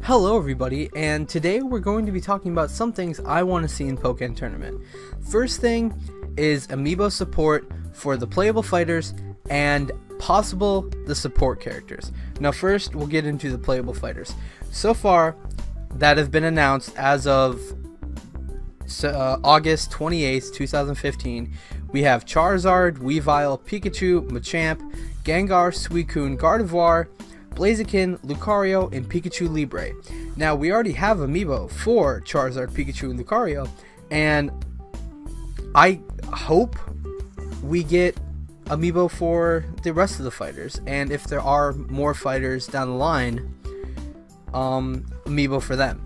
Hello everybody, and today we're going to be talking about some things I want to see in Pokken Tournament. First thing is amiibo support for the playable fighters and possible the support characters. Now first we'll get into the playable fighters. So far that have been announced as of August 28th, 2015, we have Charizard, Weavile, Pikachu, Machamp, Gengar, Suicune, Gardevoir, Blaziken, Lucario, and Pikachu Libre. Now we already have amiibo for Charizard, Pikachu, and Lucario, and I hope we get amiibo for the rest of the fighters, and if there are more fighters down the line, amiibo for them.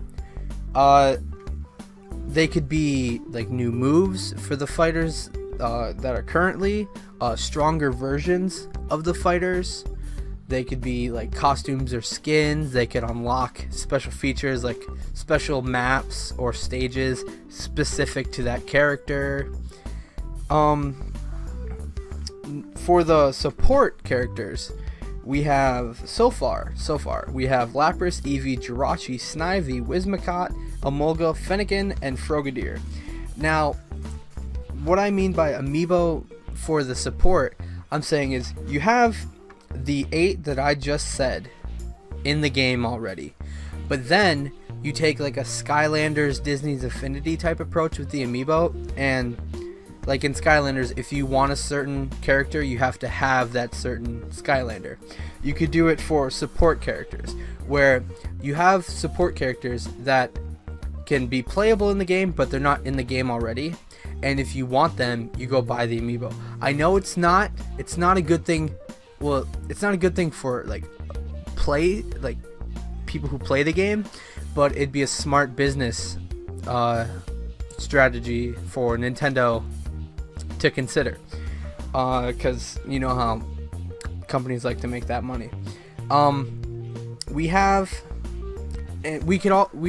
They could be like new moves for the fighters that are currently stronger versions of the fighters. They could be like costumes or skins. They could unlock special features like special maps or stages specific to that character. For the support characters, we have so far we have Lapras, Eevee, Jirachi, Snivy, Whimsicott, Emolga, Fennekin, and Frogadier. Now, what I mean by amiibo for the support, I'm saying is you have the 8 that I just said in the game already, but then you take like a Skylanders Disney's Affinity type approach with the amiibo, and like in Skylanders, if you want a certain character, you have to have that certain Skylander. You could do it for support characters, where you have support characters that can be playable in the game, but they're not in the game already, and if you want them, you go buy the amiibo. I know it's not a good thing. Well, it's not a good thing for like people who play the game, but it'd be a smart business strategy for Nintendo to consider, because you know how companies like to make that money. We'd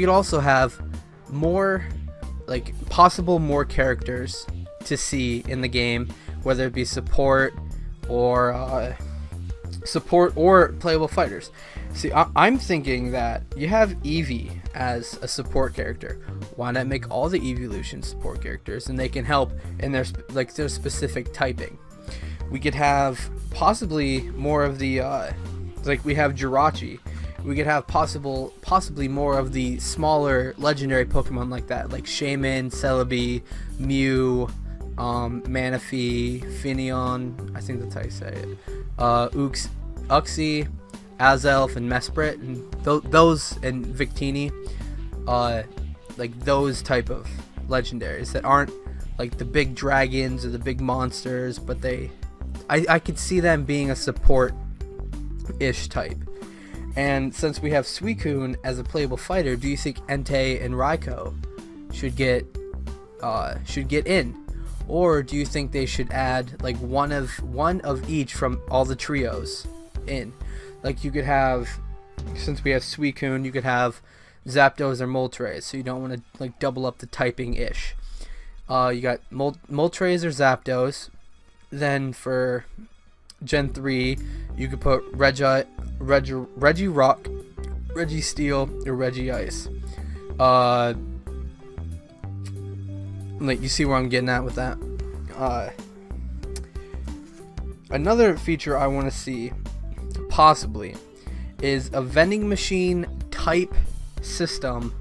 also have more more characters to see in the game, whether it be support or playable fighters. See, I'm thinking that you have Eevee as a support character. Why not make all the Evolution support characters, and they can help in their specific typing? We could have possibly more of the like we have Jirachi. We could have possibly more of the smaller legendary Pokemon like that, like Shaman, Celebi, Mew, Manaphy, Finneon, I think that's how you say it, Uxie, Azelf, and Mesprit, and those, and Victini, like those type of legendaries that aren't like the big dragons or the big monsters, but I could see them being a support-ish type. And since we have Suicune as a playable fighter, do you think Entei and Raikou should get in? Or do you think they should add like one of each from all the trios in? Like you could have, since we have Suicune, you could have Zapdos or Moltres, so you don't want to like double up the typing ish. You got Moltres or Zapdos. Then for Gen 3, you could put Reggie Rock, Reggie Steel, or Reggie Ice. Like, you see where I'm getting at with that. Another feature I want to see, possibly, is a vending machine type system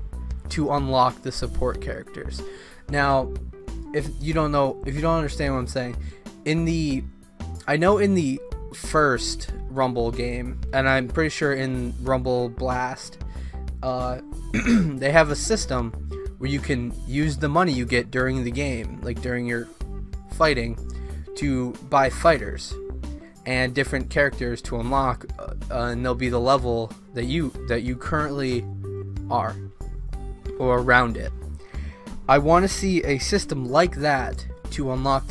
to unlock the support characters. Now, if you don't understand what I'm saying, I know in the first Rumble game, and I'm pretty sure in Rumble Blast, they have a system where you can use the money you get during the game, like during your fighting, to buy fighters and different characters to unlock, and they'll be the level that you currently are, or around it. I want to see a system like that to unlock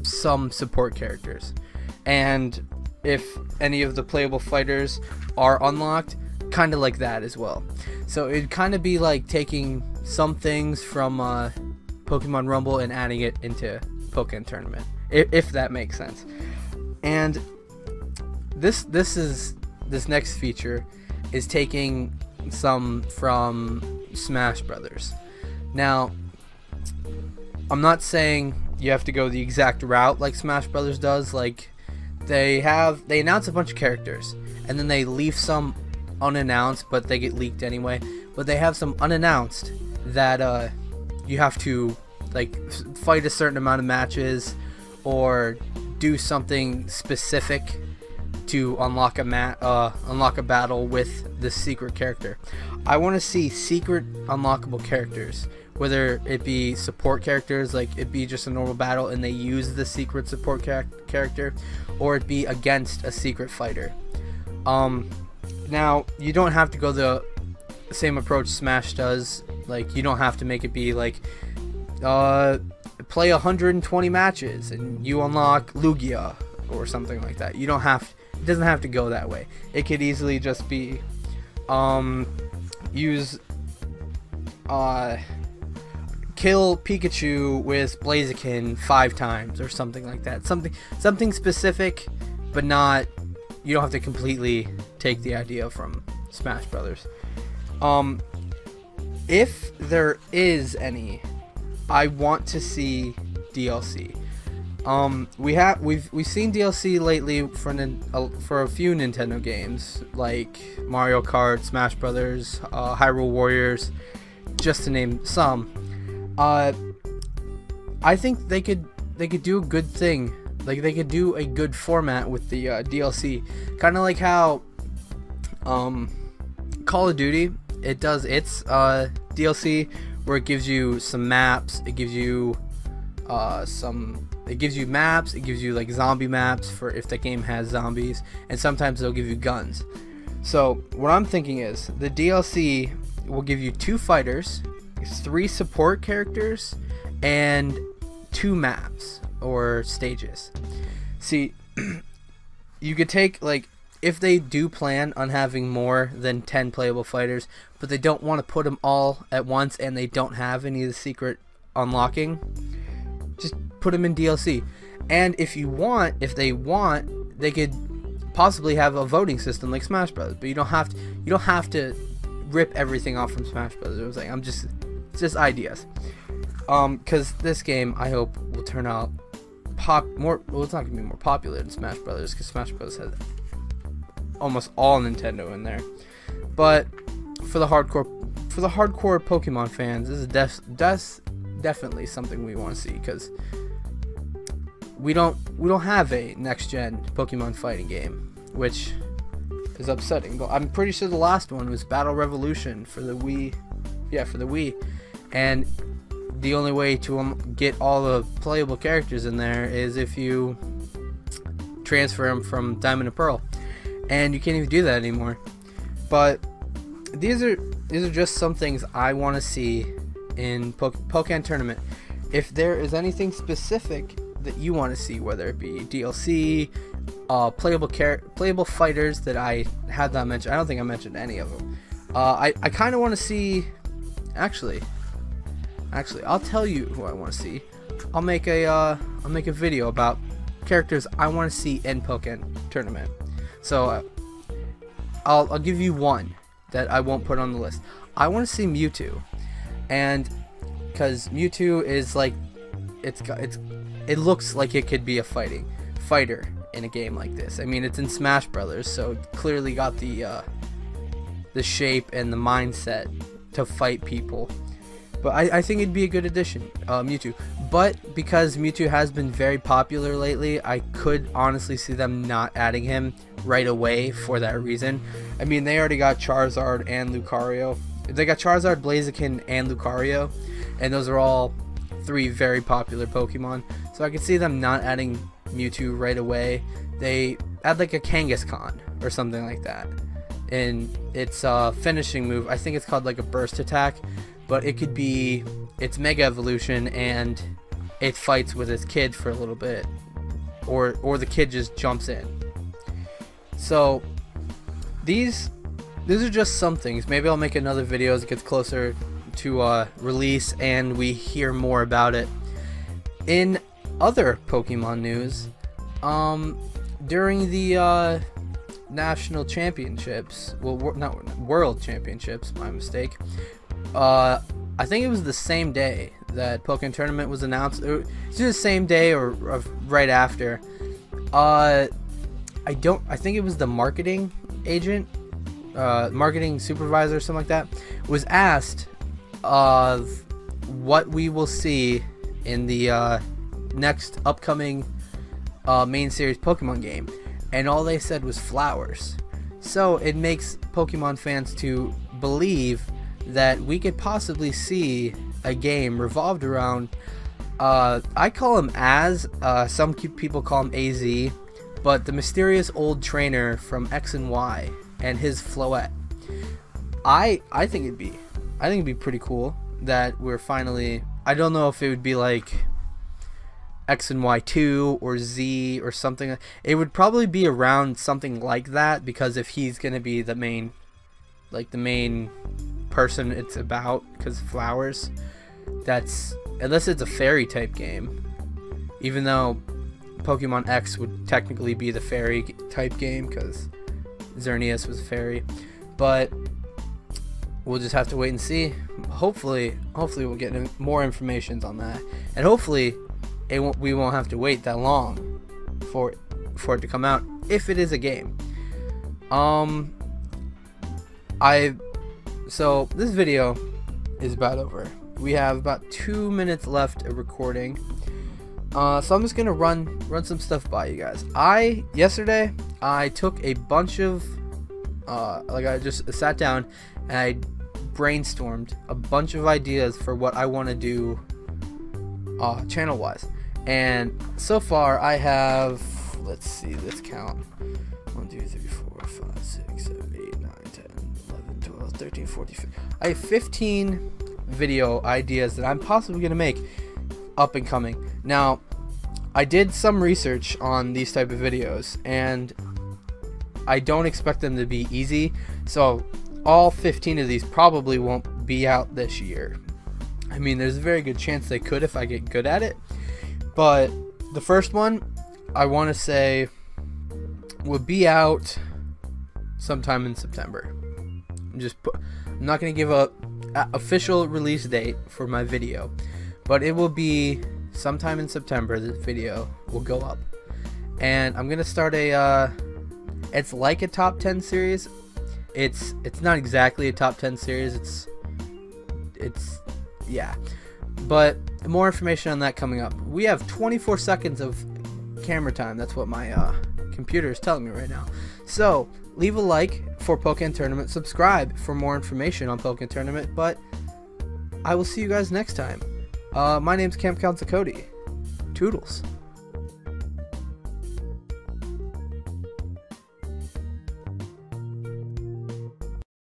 some support characters, and if any of the playable fighters are unlocked, kind of like that as well. So it'd kind of be like taking some things from Pokemon Rumble and adding it into Pokken Tournament, if that makes sense. And this next feature is taking some from Smash Brothers. Now, I'm not saying you have to go the exact route like Smash Brothers does. Like, they announce a bunch of characters, and then they leave some unannounced, but they get leaked anyway. But they have some unannounced that you have to like fight a certain amount of matches or do something specific to unlock a battle with the secret character. I want to see secret unlockable characters, whether it be support characters, like it be just a normal battle and they use the secret support character, or it be against a secret fighter. Now, you don't have to go the same approach Smash does. Like, you don't have to make it be like play 120 matches and you unlock Lugia or something like that. You don't have, it doesn't have to go that way. It could easily just be use kill Pikachu with Blaziken 5 times or something like that. Something specific, but not, you don't have to completely take the idea from Smash Brothers. If there is any, I want to see DLC. We've seen DLC lately for a few Nintendo games like Mario Kart, Smash Brothers, Hyrule Warriors, just to name some. I think they could do a good thing. Like, they could do a good format with the DLC, kind of like how Call of Duty, it does its DLC, where it gives you some maps, it gives you maps, it gives you like zombie maps for if the game has zombies, and sometimes they'll give you guns. So what I'm thinking is the DLC will give you 2 fighters, 3 support characters, and 2 maps or stages. See, you could take, like, if they do plan on having more than 10 playable fighters, but they don't want to put them all at once and they don't have any of the secret unlocking, just put them in DLC. And if they want, they could possibly have a voting system like Smash Bros. But you don't have to rip everything off from Smash Bros. It was like, it's just ideas. Because this game, I hope, will turn out well, it's not gonna be more popular than Smash Brothers, because Smash Bros. Has almost all Nintendo in there. But for the hardcore Pokemon fans, this is definitely something we want to see, because we don't have a next gen Pokemon fighting game, which is upsetting. But I'm pretty sure the last one was Battle Revolution for the Wii. Yeah, for the Wii. And the only way to get all the playable characters in there is if you transfer them from Diamond and Pearl, and you can't even do that anymore. But these are just some things I want to see in Pokken Tournament. If there is anything specific that you want to see, whether it be DLC, playable fighters that I had not mentioned, I don't think I mentioned any of them. I kind of want to see. Actually, I'll tell you who I want to see. I'll make a video about characters I want to see in Pokken Tournament. So I'll give you one that I won't put on the list. I want to see Mewtwo, and because Mewtwo is like, it looks like it could be a fighter in a game like this. I mean, it's in Smash Brothers, so it clearly got the shape and the mindset to fight people. But I think it'd be a good addition, Mewtwo. But because Mewtwo has been very popular lately, I could honestly see them not adding him right away for that reason. I mean, they already got Charizard and Lucario. They got Charizard, Blaziken, and Lucario, and those are all 3 very popular Pokemon. So I could see them not adding Mewtwo right away. They add like a Kangaskhan or something like that. And its finishing move, I think it's called like a burst attack, but it could be its Mega Evolution and it fights with its kid for a little bit, or the kid just jumps in. So these are just some things. Maybe I'll make another video as it gets closer to release and we hear more about it. In other Pokemon news, during the national championships, well, not world championships, my mistake. I think it was the same day that Pokken Tournament was announced. It's the same day or right after. I think it was the marketing agent, marketing supervisor, or something like that, was asked of what we will see in the next upcoming main series Pokemon game, and all they said was flowers. So it makes Pokemon fans to believe that we could possibly see a game revolved around, I call him Az, some people call him AZ, but the mysterious old trainer from X and Y and his Floette. I think it'd be pretty cool that we're finally, I don't know if it would be like X and Y 2 or Z or something. It would probably be around something like that, because if he's gonna be the main, like the main person it's about, because flowers, that's, unless it's a fairy type game, even though Pokemon X would technically be the fairy type game because Xerneas was a fairy, but we'll just have to wait and see. Hopefully we'll get more information on that, and hopefully we won't have to wait that long for it to come out, if it is a game. So this video is about over. We have about 2 minutes left of recording. So I'm just gonna run some stuff by you guys. Yesterday I took a bunch of I just sat down and I brainstormed a bunch of ideas for what I want to do channel wise, and so far I have, let's see, let's count, 1 2 3 4 5 6 7 8 9 10 11 12 13 14 15. I have 15 video ideas that I'm possibly gonna make up and coming. Now, I did some research on these type of videos, and I don't expect them to be easy, so all 15 of these probably won't be out this year. I mean, there's a very good chance they could if I get good at it, but the first one I want to say will be out sometime in September. I'm not going to give a official release date for my video, but it will be sometime in September. This video will go up, and I'm gonna start it's like a top 10 series. It's not exactly a top 10 series. It's yeah, but more information on that coming up. We have 24 seconds of camera time. That's what my computer is telling me right now. So leave a like for Pokken Tournament, subscribe for more information on Pokken Tournament, but I will see you guys next time. My name's Camp Counselor Cody. Toodles.